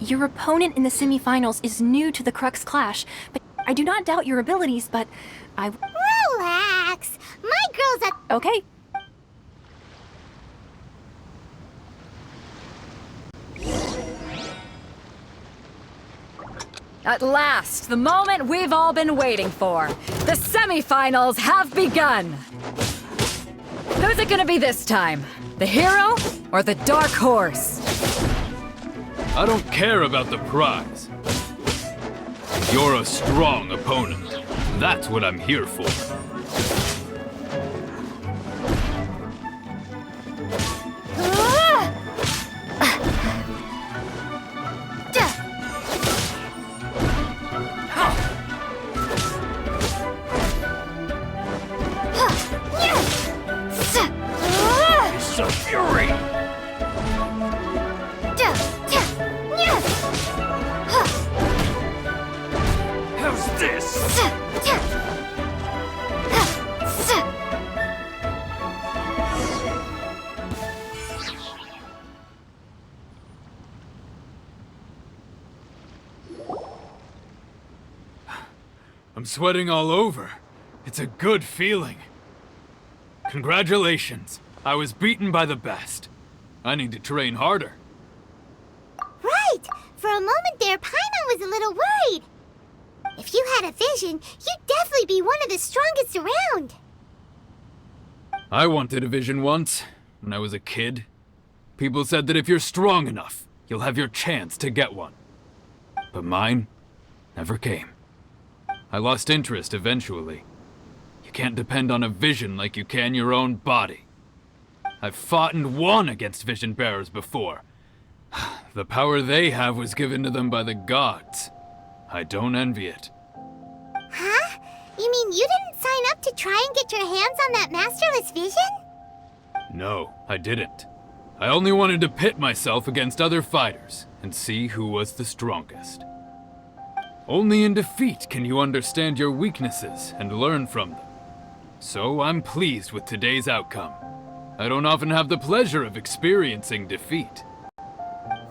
Your opponent in the semifinals is new to the Crux Clash, but I do not doubt your abilities, but I... Relax! My girl's a... Okay. At last, the moment we've all been waiting for. The semifinals have begun. Who's it gonna be this time? The hero or the dark horse? I don't care about the prize. You're a strong opponent. That's what I'm here for. Some fury! How's this? I'm sweating all over. It's a good feeling. Congratulations. I was beaten by the best. I need to train harder. Right! For a moment there, Paimon was a little worried. If you had a vision, you'd definitely be one of the strongest around. I wanted a vision once, when I was a kid. People said that if you're strong enough, you'll have your chance to get one. But mine never came. I lost interest eventually. You can't depend on a vision like you can your own body. I've fought and won against vision bearers before. The power they have was given to them by the gods. I don't envy it. Huh? You mean you didn't sign up to try and get your hands on that masterless vision? No, I didn't. I only wanted to pit myself against other fighters and see who was the strongest. Only in defeat can you understand your weaknesses and learn from them. So I'm pleased with today's outcome. I don't often have the pleasure of experiencing defeat.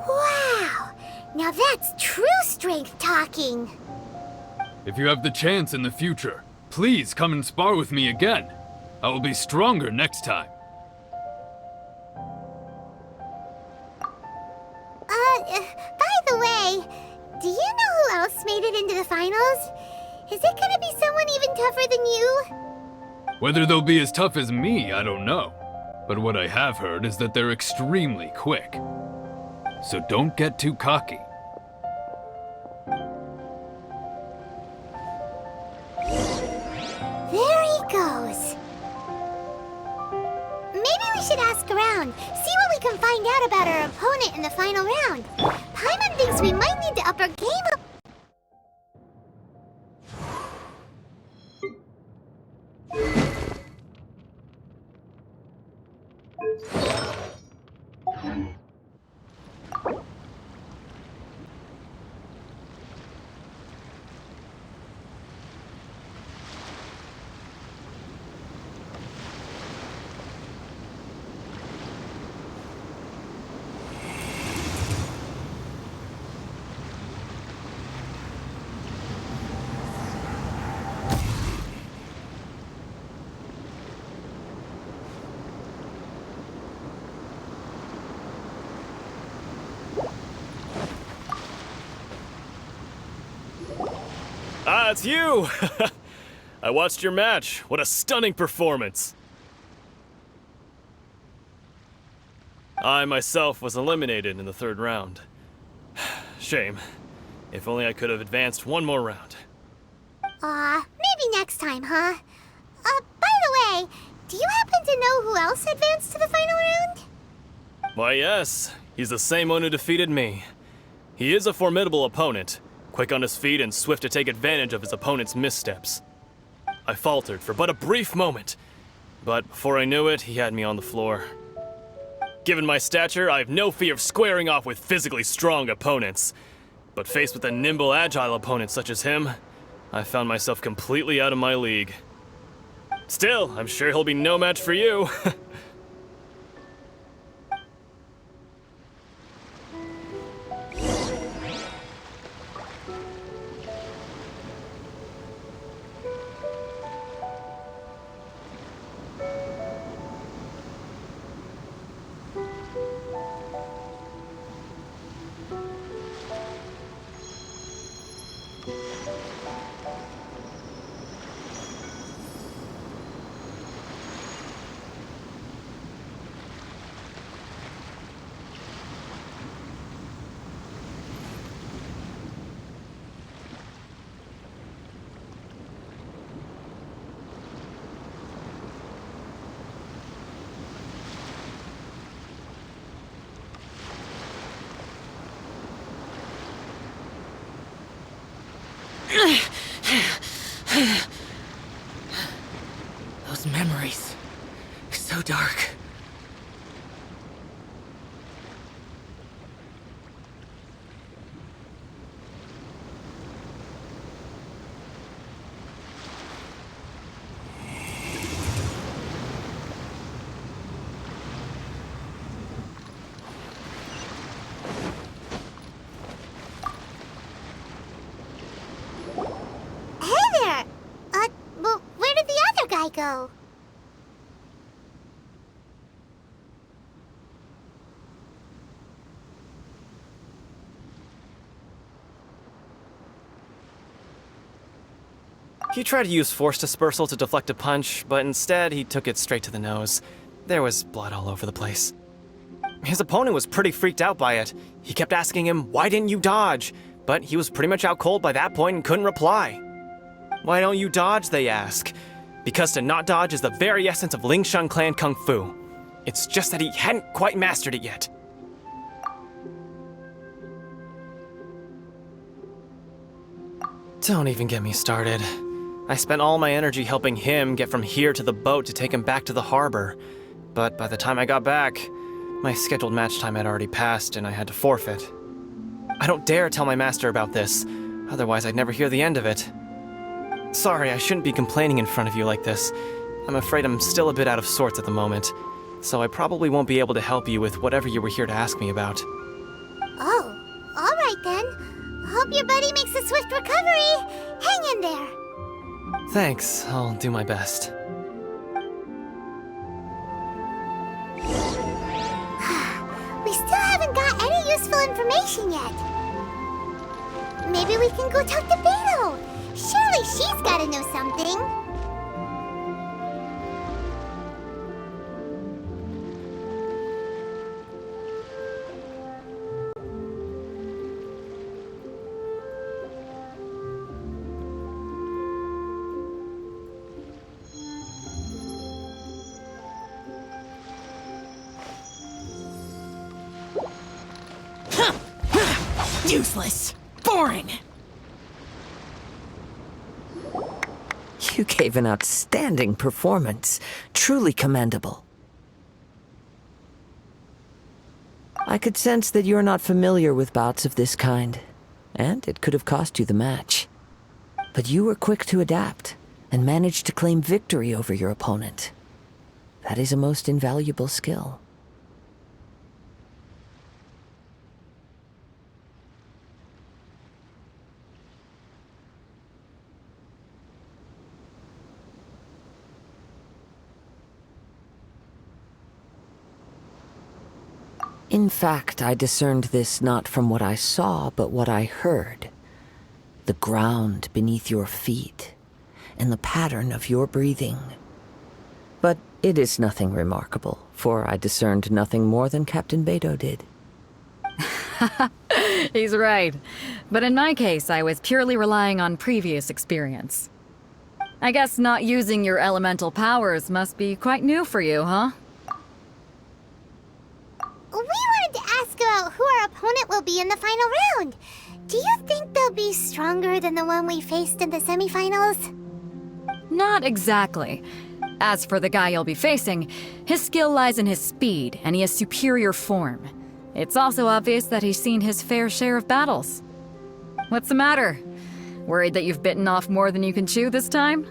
Wow! Now that's true strength talking. If you have the chance in the future, please come and spar with me again. I will be stronger next time. By the way, do you know who else made it into the finals? Is it gonna be someone even tougher than you? Whether they'll be as tough as me, I don't know. But what I have heard is that they're extremely quick. So don't get too cocky. There he goes. Maybe we should ask around, see what we can find out about our opponent in the final round. Paimon thinks we might need to up our game a... Ah, it's you! I watched your match. What a stunning performance. I myself was eliminated in the third round. Shame. If only I could have advanced one more round. Maybe next time, huh? By the way, do you happen to know who else advanced to the final round? Why, yes. He's the same one who defeated me. He is a formidable opponent, quick on his feet and swift to take advantage of his opponent's missteps. I faltered for but a brief moment, but before I knew it, he had me on the floor. Given my stature, I have no fear of squaring off with physically strong opponents. But faced with a nimble, agile opponent such as him, I found myself completely out of my league. Still, I'm sure he'll be no match for you. Those memories. So dark. Hey there! Well, where did the other guy go? He tried to use force dispersal to deflect a punch, but instead he took it straight to the nose. There was blood all over the place. His opponent was pretty freaked out by it. He kept asking him, "Why didn't you dodge?" But he was pretty much out cold by that point and couldn't reply. "Why don't you dodge?" they ask. Because to not dodge is the very essence of Ling Shun Clan Kung Fu. It's just that he hadn't quite mastered it yet. Don't even get me started. I spent all my energy helping him get from here to the boat to take him back to the harbor. But by the time I got back, my scheduled match time had already passed and I had to forfeit. I don't dare tell my master about this, otherwise I'd never hear the end of it. Sorry, I shouldn't be complaining in front of you like this. I'm afraid I'm still a bit out of sorts at the moment, so I probably won't be able to help you with whatever you were here to ask me about. Oh, alright then. Hope your buddy makes a swift recovery. Hang in there. Thanks, I'll do my best. We still haven't got any useful information yet. Maybe we can go talk to Beto. Surely she's gotta know something. Useless. Boring. You gave an outstanding performance. Truly commendable. I could sense that you're not familiar with bouts of this kind, and it could have cost you the match. But you were quick to adapt, and managed to claim victory over your opponent. That is a most invaluable skill. In fact, I discerned this not from what I saw, but what I heard. The ground beneath your feet, and the pattern of your breathing. But it is nothing remarkable, for I discerned nothing more than Captain Beto did. He's right. But in my case, I was purely relying on previous experience. I guess not using your elemental powers must be quite new for you, huh? We wanted to ask about who our opponent will be in the final round. Do you think they'll be stronger than the one we faced in the semifinals? Not exactly. As for the guy you'll be facing, his skill lies in his speed, and he has superior form. It's also obvious that he's seen his fair share of battles. What's the matter? Worried that you've bitten off more than you can chew this time?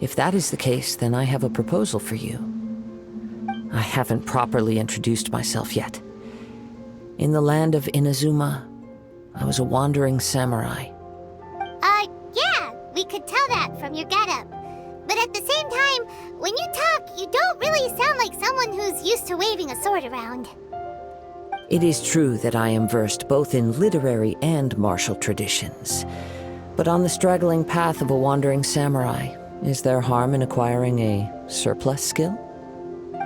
If that is the case, then I have a proposal for you. I haven't properly introduced myself yet. In the land of Inazuma, I was a wandering samurai. Yeah, we could tell that from your getup. But at the same time, when you talk, you don't really sound like someone who's used to waving a sword around. It is true that I am versed both in literary and martial traditions. But on the straggling path of a wandering samurai, is there harm in acquiring a surplus skill?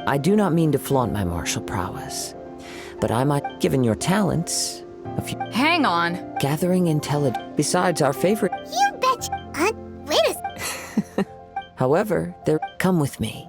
I do not mean to flaunt my martial prowess, but I might, given your talents, a few Hang on. gathering intelligence. Besides our favorite. You betcha. Wait a However, come with me.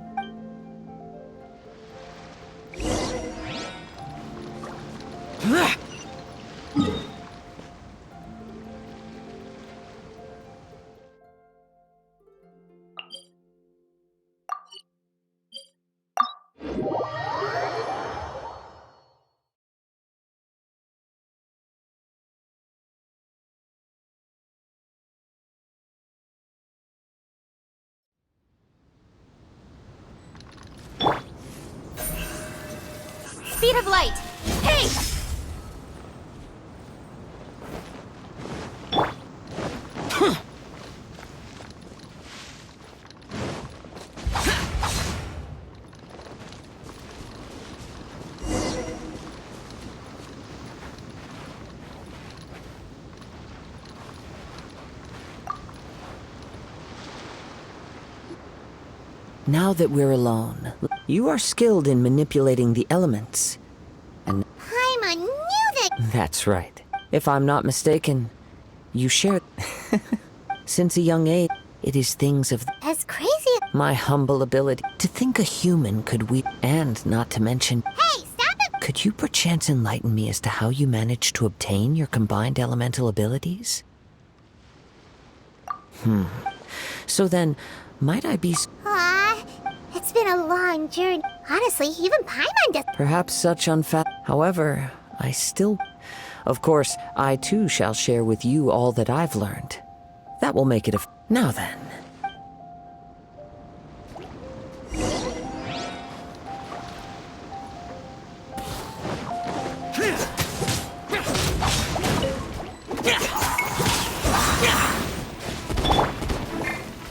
Speed of light. Hey! Now that we're alone, you are skilled in manipulating the elements. And Paimon knew that. that's right. If I'm not mistaken, you share. Since a young age, it is things of As crazy as. my humble ability to think a human could we. And not to mention, Hey, stop it! could you perchance enlighten me as to how you managed to obtain your combined elemental abilities? So then, might I be It's been a long journey. Honestly, even Paimon does. perhaps such However, I still. Of course, I too shall share with you all that I've learned. That will make it a. Now then.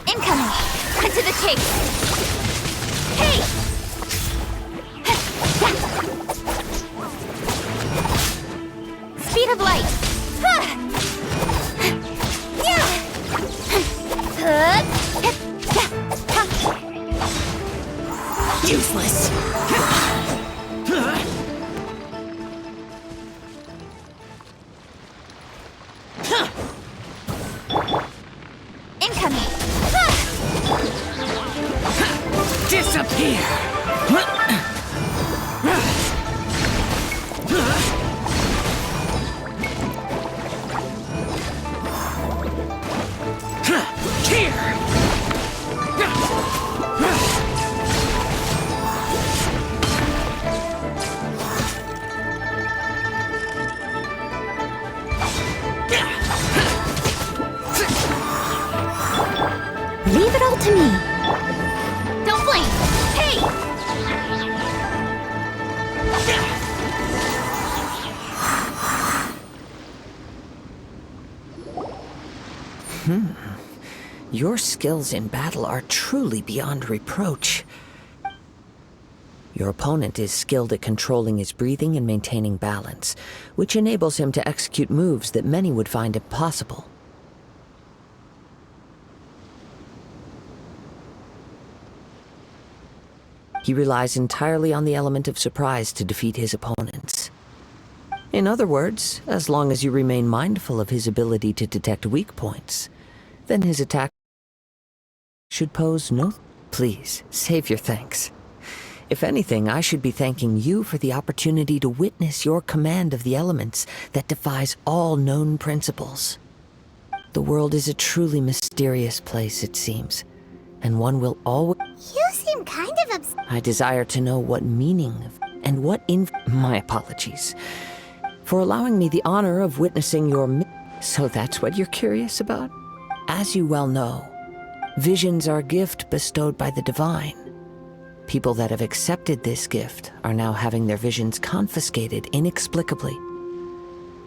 Incoming! Cut to the chase! Hey! Speed of light! Useless! Incoming! Disappear! Here! Leave it all to me. Don't blink. Hey! Your skills in battle are truly beyond reproach. Your opponent is skilled at controlling his breathing and maintaining balance, which enables him to execute moves that many would find impossible. He relies entirely on the element of surprise to defeat his opponents. In other words, as long as you remain mindful of his ability to detect weak points, then his attack should pose no... Please, save your thanks. If anything, I should be thanking you for the opportunity to witness your command of the elements that defies all known principles. The world is a truly mysterious place, it seems, and one will always... You seem kind of obs- I desire to know what meaning and what My apologies for allowing me the honor of witnessing your So that's what you're curious about? As you well know, visions are a gift bestowed by the divine. People that have accepted this gift are now having their visions confiscated inexplicably.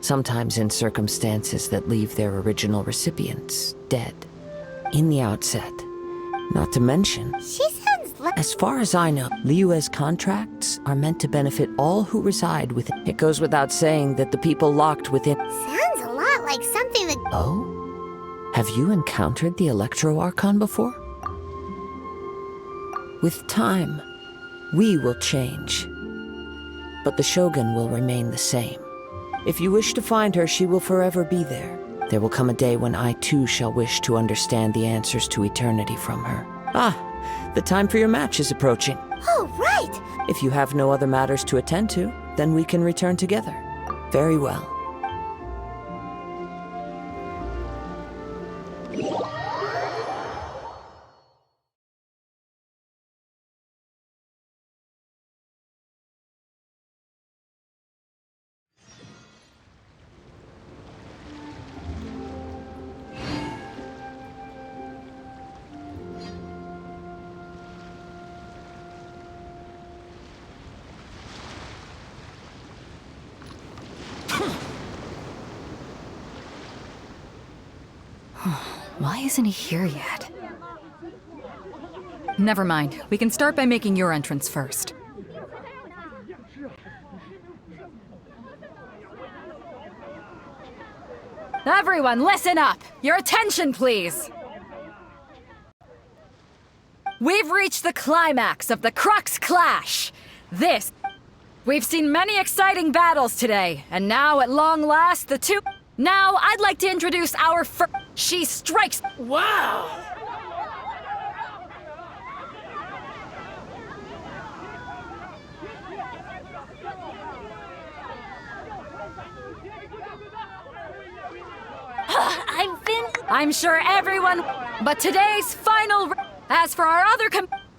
Sometimes in circumstances that leave their original recipients dead in the outset. Not to mention, She sounds like. as far as I know, Liyue's contracts are meant to benefit all who reside within. It goes without saying that the people locked within. Sounds a lot like something that. Oh? Have you encountered the Electro Archon before? With time, we will change. But the Shogun will remain the same. If you wish to find her, she will forever be there. There will come a day when I too shall wish to understand the answers to eternity from her. Ah, the time for your match is approaching. Oh, right! If you have no other matters to attend to, then we can return together. Very well. Why isn't he here yet? Never mind. We can start by making your entrance first. Everyone, listen up! Your attention, please! We've reached the climax of the Crux Clash! We've seen many exciting battles today, and now, at long last, Now, I'd like to introduce our She strikes... Wow! I'm sure everyone... But today's final... As for our other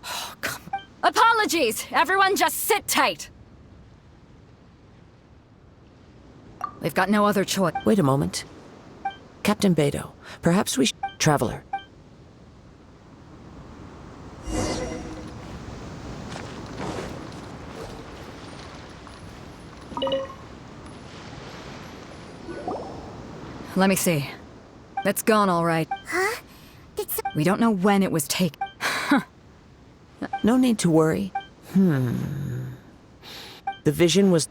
Oh, come on. Apologies! Everyone just sit tight! We've got no other choice. Wait a moment. Captain Beidou, perhaps we should... Traveler. Let me see. It's gone all right. Huh? We don't know when it was taken. No need to worry. The vision was...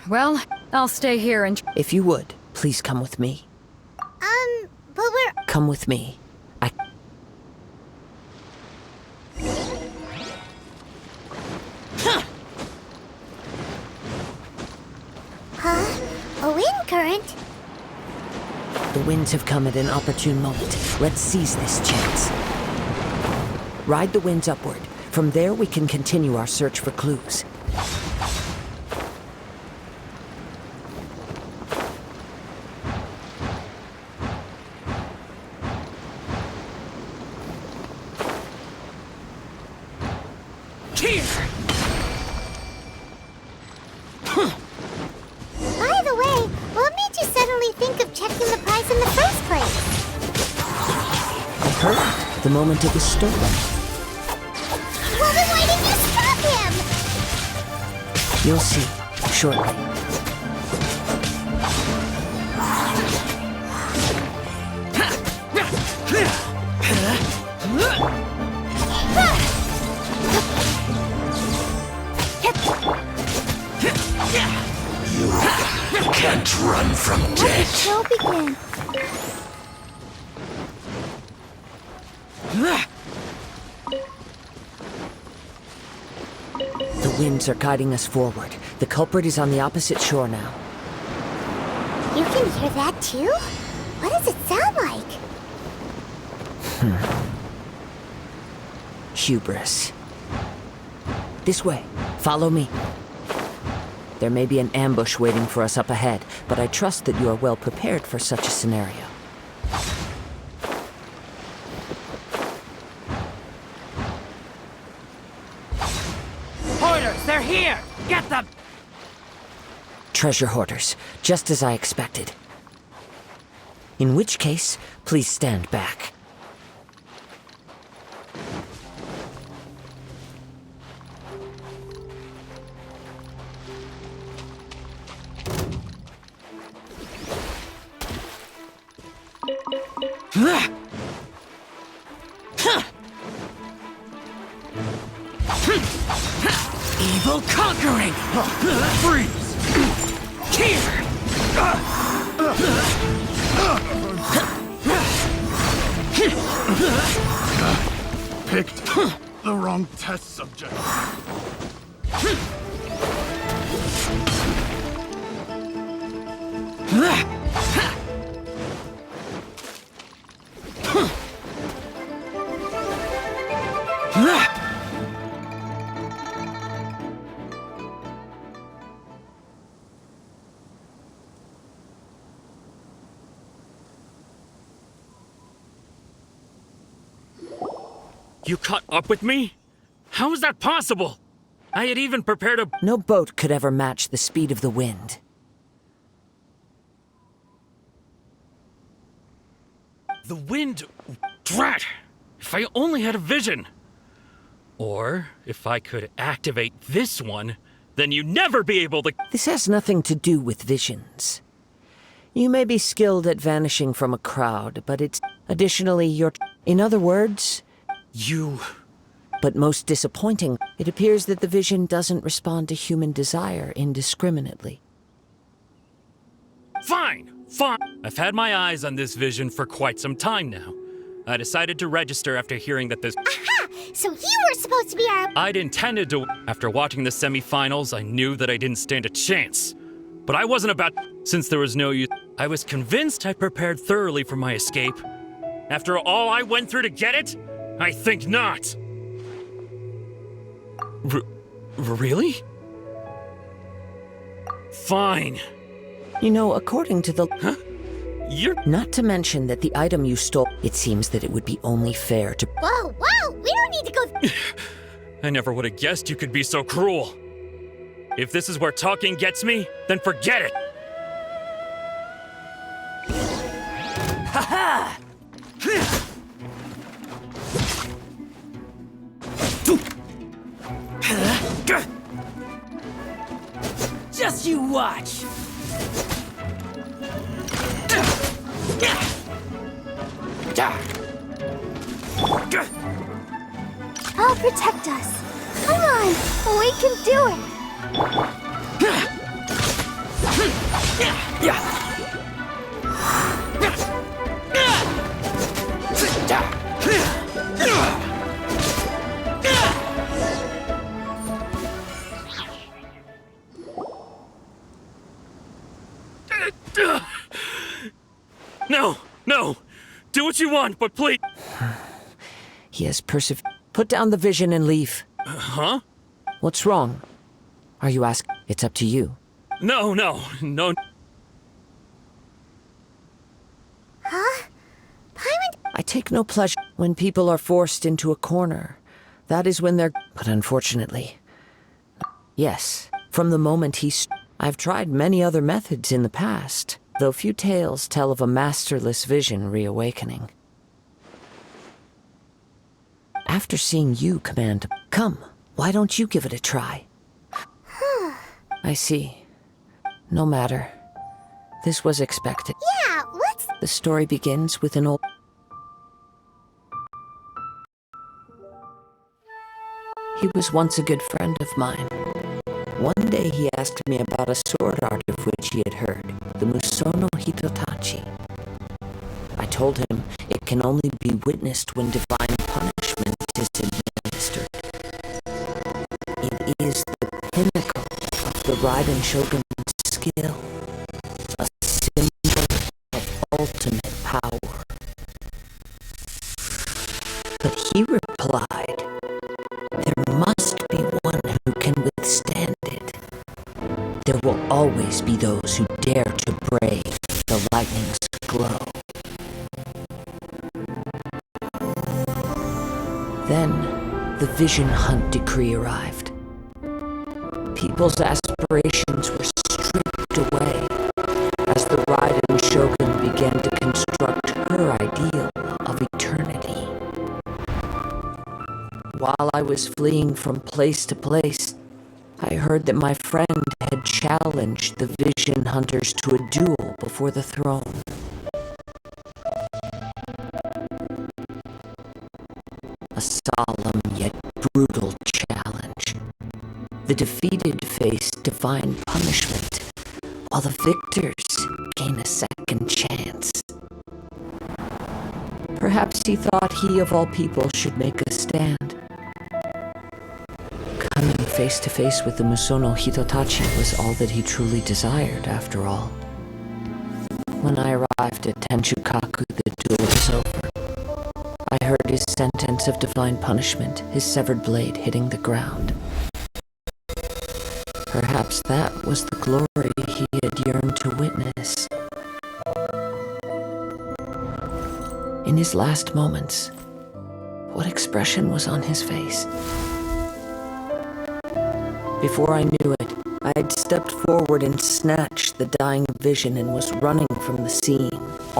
Well, I'll stay here and... If you would, please come with me. But we're... Come with me. Huh? A wind current? The winds have come at an opportune moment. Let's seize this chance. Ride the winds upward. From there, we can continue our search for clues. By the way, what made you suddenly think of checking the prize in the first place? I heard it the moment it was stolen. Well, then why didn't you stop him? You'll see, shortly. You can't run from Let the death. show begin. The winds are guiding us forward. The culprit is on the opposite shore now. You can hear that too? What does it sound like? Hubris. This way. Follow me. There may be an ambush waiting for us up ahead, but I trust that you are well prepared for such a scenario. Hoarders, they're here! Get them! Treasure hoarders, just as I expected. In which case, please stand back. Evil conquering! Freeze! Here! Picked the wrong test subject. You caught up with me? How is that possible? I had even prepared a... No boat could ever match the speed of the wind. The wind... Drat! If I only had a vision! Or, if I could activate this one, then you'd never be able to... This has nothing to do with visions. You may be skilled at vanishing from a crowd, but it's... Additionally, you're... In other words... You... But most disappointing, it appears that the vision doesn't respond to human desire indiscriminately. Fine! Fine! I've had my eyes on this vision for quite some time now. I decided to register after hearing that this... Aha! So you were supposed to be our... I'd intended to... After watching the semifinals, I knew that I didn't stand a chance. But I wasn't about... Since there was no use... I was convinced I prepared thoroughly for my escape. After all I went through to get it? I think not. Really? Fine. You know, according to the... Huh? You're... Not to mention that the item you stole... It seems that it would be only fair to... Whoa, whoa! We don't need to go... I never would have guessed you could be so cruel. If this is where talking gets me, then forget it! Ha-ha! Just you watch! I'll protect us. Come on, we can do it. No, no! Do what you want, but please... He has persevered. Put down the vision and leave. Huh? What's wrong? Are you asking? It's up to you. No. Huh? Paimon... I take no pleasure when people are forced into a corner. That is when they're... But unfortunately... Yes, from the moment I've tried many other methods in the past, though few tales tell of a masterless vision reawakening. After seeing you command... Come, why don't you give it a try? I see. No matter. This was expected. Yeah, what's... The story begins with an old... He was once a good friend of mine. One day he asked me about a sword art of which he had heard, the Musono Hitotachi. I told him it can only be witnessed when divine punishment is administered. It is the pinnacle of the Raiden Shogun's skill, a symbol of ultimate power. But he replied, there must be one who can withstand it. There will always be those who dare to brave the lightning's glow. Then, the Vision Hunt decree arrived. People's aspirations were stripped away as the Raiden Shogun began to construct her ideal of eternity. While I was fleeing from place to place, I heard that my friend had challenged the Vision Hunters to a duel before the throne. A solemn yet brutal challenge. The defeated face divine punishment, while the victors gain a second chance. Perhaps he thought he of all people should make a stand. Coming face to face with the Musono Hitotachi was all that he truly desired, after all. When I arrived at Tenchukaku, the duel was over. I heard his sentence of divine punishment, his severed blade hitting the ground. Perhaps that was the glory he had yearned to witness. In his last moments, what expression was on his face? Before I knew it, I had stepped forward and snatched the dying vision and was running from the scene.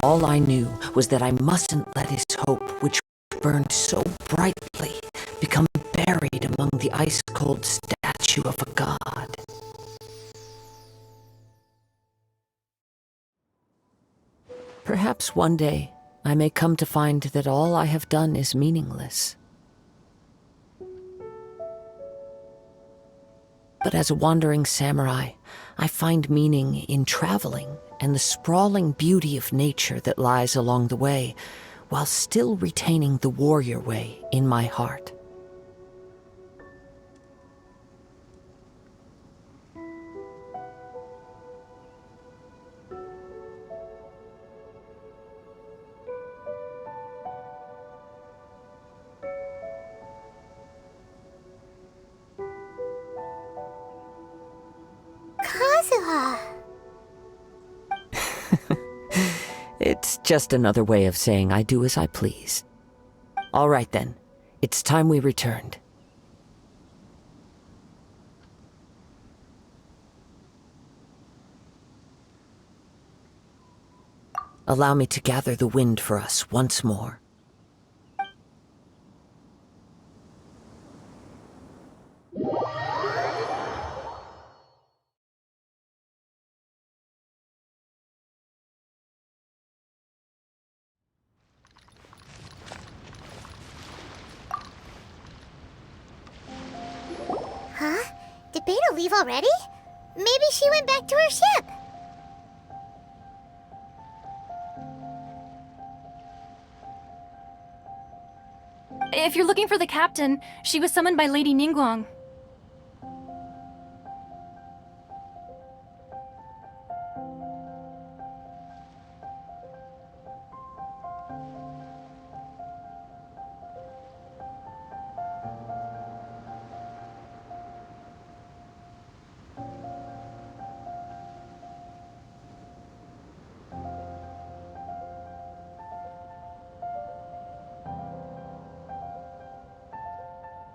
All I knew was that I mustn't let his hope, which burned so brightly, become buried among the ice-cold statue of a god. Perhaps one day I may come to find that all I have done is meaningless. But as a wandering samurai, I find meaning in traveling and the sprawling beauty of nature that lies along the way, while still retaining the warrior way in my heart. Kazuha. It's just another way of saying I do as I please. All right then, it's time we returned. Allow me to gather the wind for us once more. Huh? Did Beto leave already? Maybe she went back to her ship. If you're looking for the captain, she was summoned by Lady Ningguang.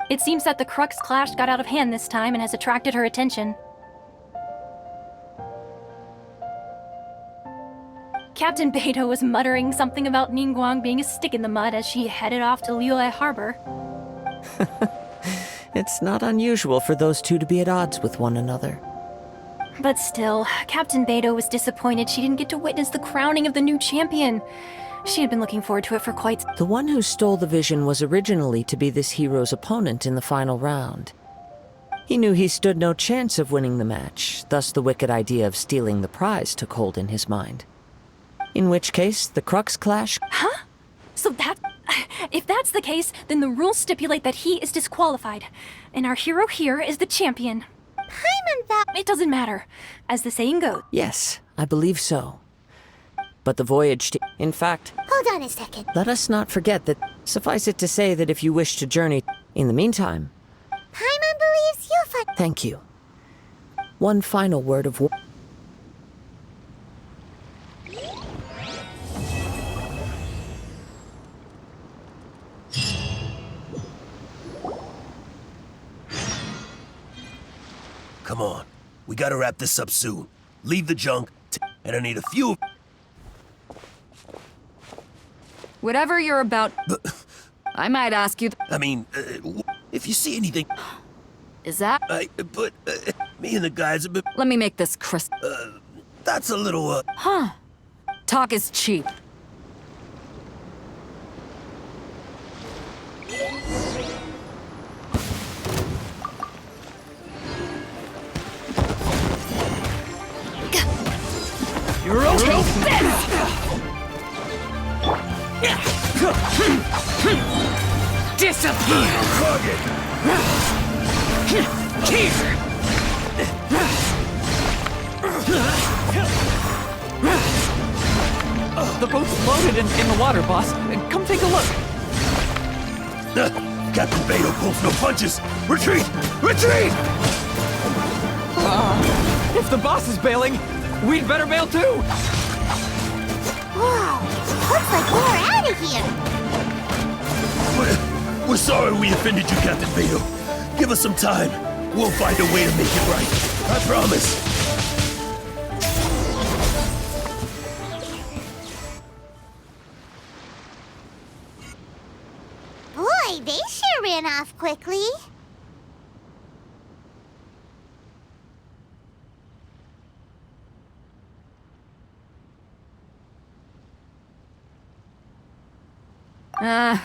It seems that the Crux clash got out of hand this time and has attracted her attention. Captain Beto was muttering something about Ningguang being a stick in the mud as she headed off to Liyue Harbor. It's not unusual for those two to be at odds with one another. But still, Captain Beto was disappointed she didn't get to witness the crowning of the new champion. She had been looking forward to it for quite... The one who stole the vision was originally to be this hero's opponent in the final round. He knew he stood no chance of winning the match, thus the wicked idea of stealing the prize took hold in his mind. In which case, the Crux clash... Huh? So that... If that's the case, then the rules stipulate that he is disqualified. And our hero here is the champion. Paimon thought... It doesn't matter. As the saying goes... Yes, I believe so. But the voyage to... In fact... Hold on a second. Let us not forget that... Suffice it to say that if you wish to journey... In the meantime... Paimon believes you'll find... Thank you. One final word of... Come on. We gotta wrap this up soon. Leave the junk, and I need a few... Whatever you're about, I might ask you. I mean, if you see anything... Is that? But me and the guys have been... Let me make this crisp. That's a little, Huh. Talk is cheap. You're okay. Disappear! The boat's loaded in the water, boss. Come take a look. Captain Beto pulls no punches! Retreat! Retreat! If the boss is bailing, we'd better bail too! Whoa! Looks like we're out of here! We're sorry we offended you, Captain Beto. Give us some time. We'll find a way to make it right. I promise. Boy, they sure ran off quickly.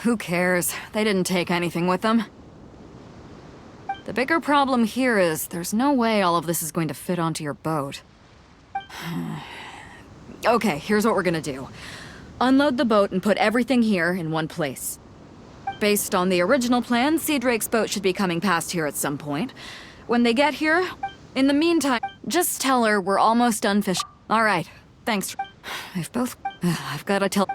Who cares? They didn't take anything with them. The bigger problem here is there's no way all of this is going to fit onto your boat. Okay, here's what we're gonna do. Unload the boat and put everything here in one place. Based on the original plan, Sea Drake's boat should be coming past here at some point. When they get here, in the meantime, just tell her we're almost done fishing. All right, thanks. I've gotta tell...